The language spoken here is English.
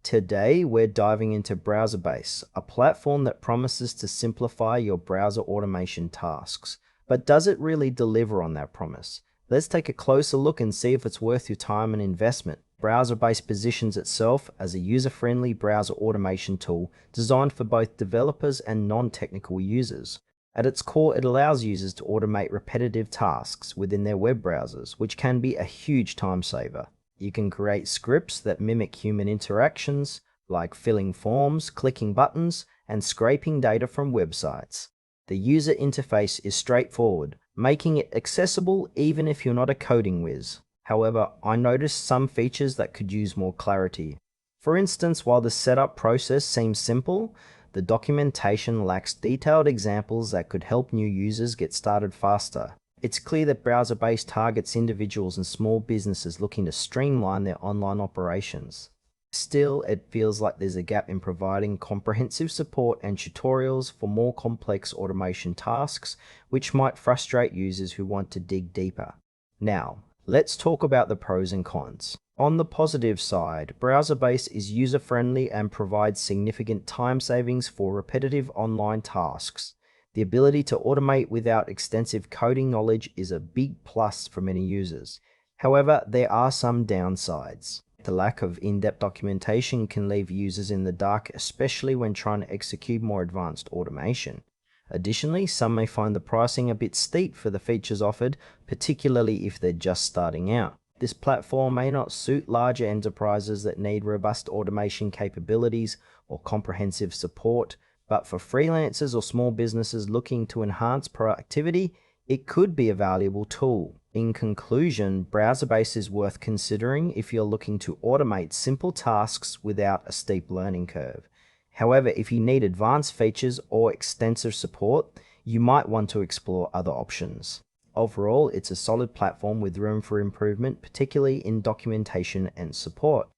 Today, we're diving into Browserbase, a platform that promises to simplify your browser automation tasks. But does it really deliver on that promise? Let's take a closer look and see if it's worth your time and investment. Browserbase positions itself as a user-friendly browser automation tool designed for both developers and non-technical users. At its core, it allows users to automate repetitive tasks within their web browsers, which can be a huge time saver. You can create scripts that mimic human interactions, like filling forms, clicking buttons, and scraping data from websites. The user interface is straightforward, making it accessible even if you're not a coding whiz. However, I noticed some features that could use more clarity. For instance, while the setup process seems simple, the documentation lacks detailed examples that could help new users get started faster. It's clear that Browserbase targets individuals and small businesses looking to streamline their online operations. Still, it feels like there's a gap in providing comprehensive support and tutorials for more complex automation tasks, which might frustrate users who want to dig deeper. Now, let's talk about the pros and cons. On the positive side, Browserbase is user-friendly and provides significant time savings for repetitive online tasks. The ability to automate without extensive coding knowledge is a big plus for many users. However, there are some downsides. The lack of in-depth documentation can leave users in the dark, especially when trying to execute more advanced automation. Additionally, some may find the pricing a bit steep for the features offered, particularly if they're just starting out. This platform may not suit larger enterprises that need robust automation capabilities or comprehensive support, but for freelancers or small businesses looking to enhance productivity, it could be a valuable tool. In conclusion, Browserbase is worth considering if you're looking to automate simple tasks without a steep learning curve. However, if you need advanced features or extensive support, you might want to explore other options. Overall, it's a solid platform with room for improvement, particularly in documentation and support.